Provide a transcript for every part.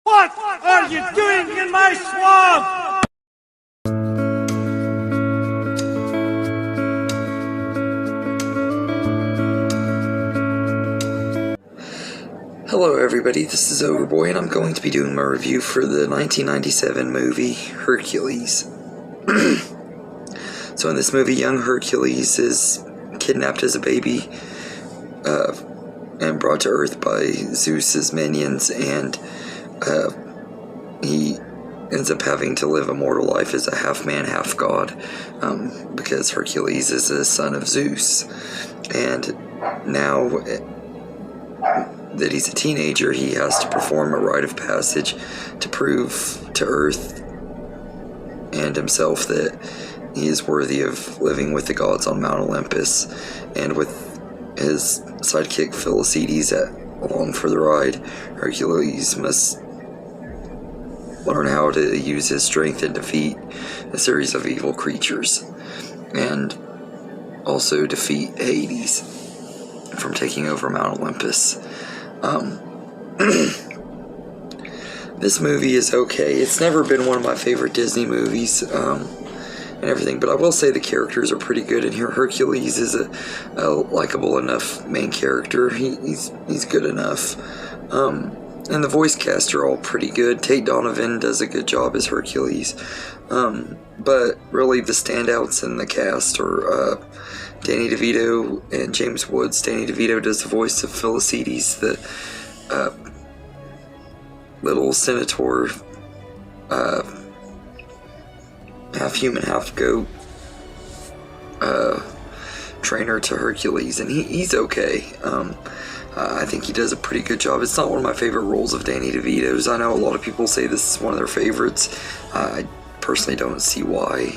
What are you doing in my swamp? Hello everybody, this is Overboy and I'm going to be doing my review for the 1997 movie Hercules. So in this movie, young Hercules is kidnapped as a baby and brought to Earth by Zeus's minions, and he ends up having to live a mortal life as a half-man, half-god, because Hercules is a son of Zeus. And now that he's a teenager, he has to perform a rite of passage to prove to Earth and himself that he is worthy of living with the gods on Mount Olympus. And with his sidekick Philoctetes along for the ride, Hercules must learn how to use his strength and defeat a series of evil creatures, and also defeat Hades from taking over Mount Olympus. This movie is okay. It's never been one of my favorite Disney movies, and everything, but I will say the characters are pretty good in here. Hercules is a likable enough main character. He's good enough. And the voice cast are all pretty good. Tate Donovan does a good job as Hercules. But really the standouts in the cast are Danny DeVito and James Woods. Danny DeVito does the voice of Philoctetes, the little centaur, half human, half goat trainer to Hercules, and he's okay. I think he does a pretty good job. It's not one of my favorite roles of Danny DeVito's. I know a lot of people say this is one of their favorites. I personally don't see why.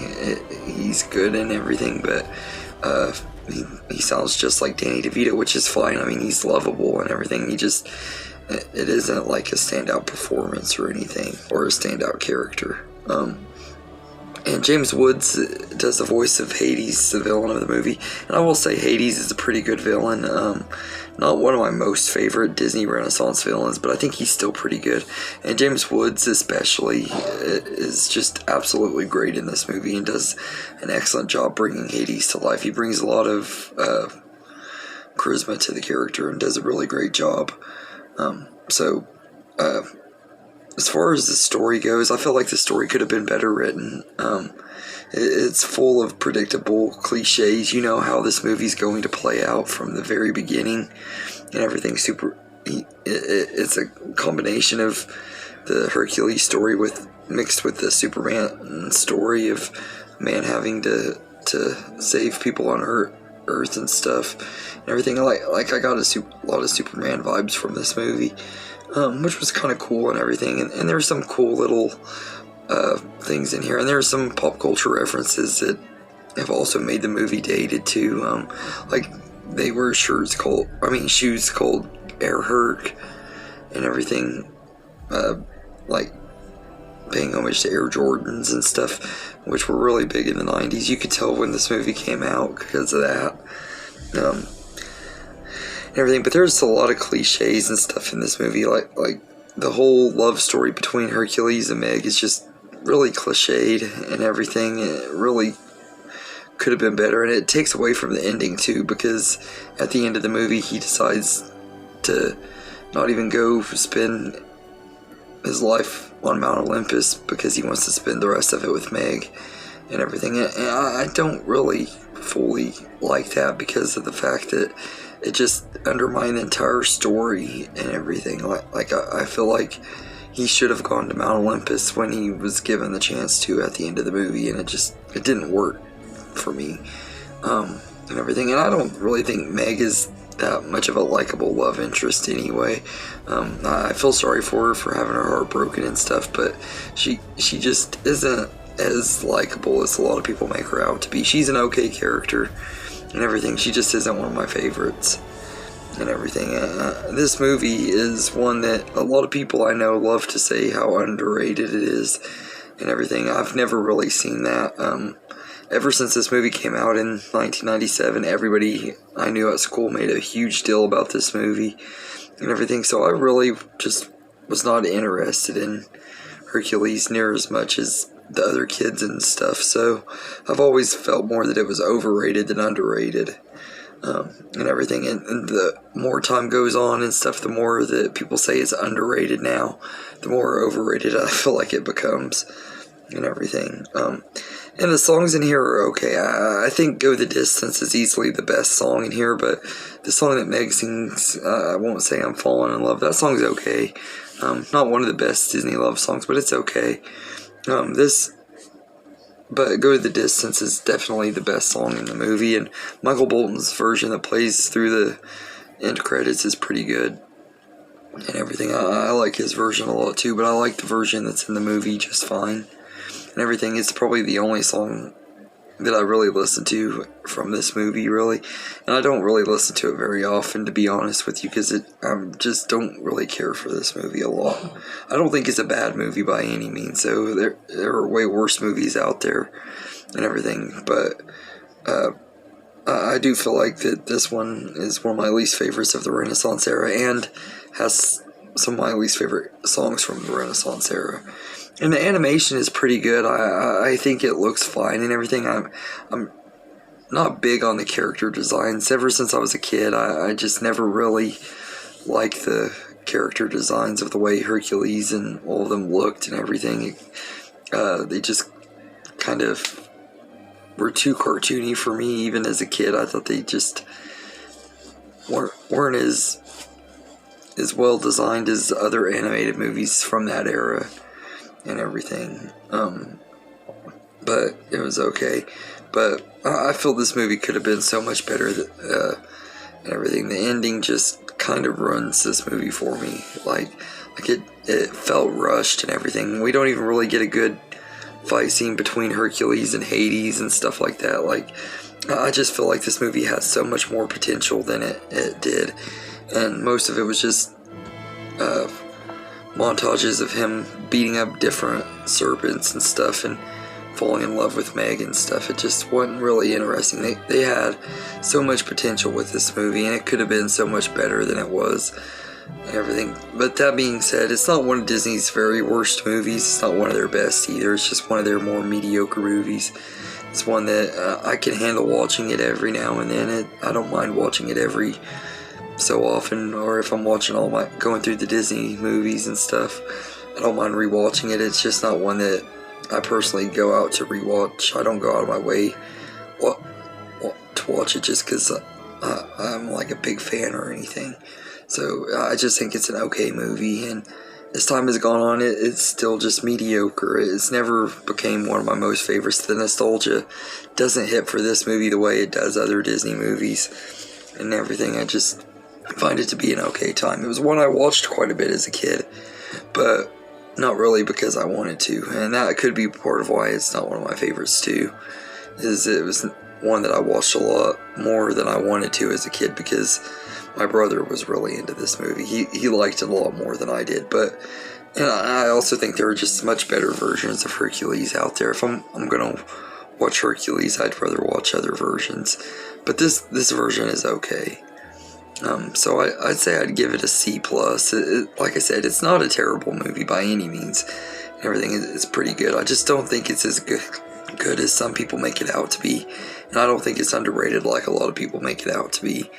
He's good and everything, but he sounds just like Danny DeVito, which is fine. I mean, he's lovable and everything. It isn't like a standout performance or anything, or a standout character. And James Woods does the voice of Hades, the villain of the movie. And I will say Hades is a pretty good villain. Not one of my most favorite Disney Renaissance villains, but I think he's still pretty good. And James Woods especially is just absolutely great in this movie and does an excellent job bringing Hades to life. He brings a lot of charisma to the character and does a really great job. As far as the story goes, I feel like the story could have been better written. It's full of predictable cliches. You know how this movie's going to play out from the very beginning, and everything it's a combination of the Hercules story mixed with the Superman story of man having to save people on Earth and stuff and everything. Like I got a lot of Superman vibes from this movie, which was kind of cool and everything. And there's some cool little things in here, and there are some pop culture references that have also made the movie dated too. Like they wear shoes called Air Herc and everything, like paying homage to Air Jordans and stuff, which were really big in the 90s. You could tell when this movie came out because of that. And everything, but there's a lot of cliches and stuff in this movie, like the whole love story between Hercules and Meg is just really cliched and everything. It really could have been better, and it takes away from the ending too, because at the end of the movie he decides to not even go spend his life on Mount Olympus because he wants to spend the rest of it with Meg and everything. And I don't really fully like that because of the fact that it just undermined the entire story and everything. I feel like he should have gone to Mount Olympus when he was given the chance to at the end of the movie, and it didn't work for me, and everything. And I don't really think Meg is that much of a likable love interest anyway. I feel sorry for her for having her heart broken and stuff, but she just isn't as likable as a lot of people make her out to be. She's an okay character and everything. She just isn't one of my favorites and everything. This movie is one that a lot of people I know love to say how underrated it is and everything. I've never really seen that. Ever since this movie came out in 1997, everybody I knew at school made a huge deal about this movie and everything. So I really just was not interested in Hercules near as much as the other kids and stuff, so I've always felt more that it was overrated than underrated, and everything. And the more time goes on and stuff, the more that people say it's underrated now, the more overrated I feel like it becomes, and everything. And the songs in here are okay. I think Go the Distance is easily the best song in here, but the song that Meg sings, I won't say I'm Falling in Love, that song's okay. Not one of the best Disney love songs, but it's okay. But Go the Distance is definitely the best song in the movie, and Michael Bolton's version that plays through the end credits is pretty good, and everything. I like his version a lot too, but I like the version that's in the movie just fine. And everything. It's probably the only song that I really listen to from this movie, really. And I don't really listen to it very often, to be honest with you, because I just don't really care for this movie a lot. I don't think it's a bad movie by any means, so there are way worse movies out there and everything, but I do feel like that this one is one of my least favorites of the Renaissance era, and has some of my least favorite songs from the Renaissance era. And the animation is pretty good. I think it looks fine and everything. I'm not big on the character designs. Ever since I was a kid, I just never really liked the character designs of the way Hercules and all of them looked and everything. They just kind of were too cartoony for me. Even as a kid, I thought they just weren't as well designed as other animated movies from that era and everything, but it was okay. But I feel this movie could have been so much better, and everything. The ending just kind of ruins this movie for me. Like it felt rushed and everything. We don't even really get a good fight scene between Hercules and Hades and stuff like that. Like, I just feel like this movie had so much more potential than it did, and most of it was just montages of him beating up different serpents and stuff and falling in love with Meg and stuff. It just wasn't really interesting. They had so much potential with this movie, and it could have been so much better than it was and everything. But that being said, it's not one of Disney's very worst movies. It's not one of their best either. It's just one of their more mediocre movies. It's one that I can handle watching it every now and then. I don't mind watching it every so often, or if I'm watching going through the Disney movies and stuff, I don't mind rewatching it. It's just not one that I personally go out to rewatch. I don't go out of my way to watch it just because I'm like a big fan or anything. So I just think it's an okay movie, and as time has gone on, it's still just mediocre. It's never became one of my most favorites. The nostalgia doesn't hit for this movie the way it does other Disney movies and everything. I just find it to be an okay time. It was one I watched quite a bit as a kid, but not really because I wanted to, and that could be part of why it's not one of my favorites too, is it was one that I watched a lot more than I wanted to as a kid, because my brother was really into this movie. He liked it a lot more than I did, but and I also think there are just much better versions of Hercules out there. If I'm gonna watch Hercules, I'd rather watch other versions, but this version is okay. So I'd say I'd give it a C+. Like I said, it's not a terrible movie by any means. Everything is pretty good. I just don't think it's as good as some people make it out to be. And I don't think it's underrated like a lot of people make it out to be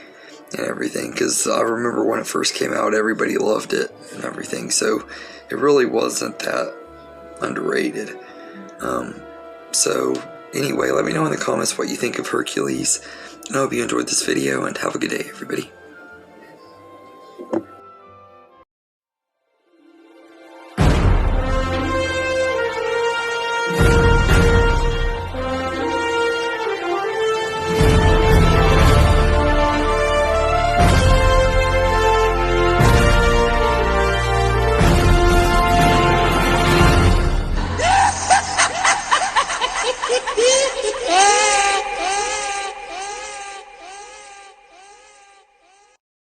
and everything. Because I remember when it first came out, everybody loved it and everything. So it really wasn't that underrated. So anyway, let me know in the comments what you think of Hercules. And I hope you enjoyed this video, and have a good day, everybody.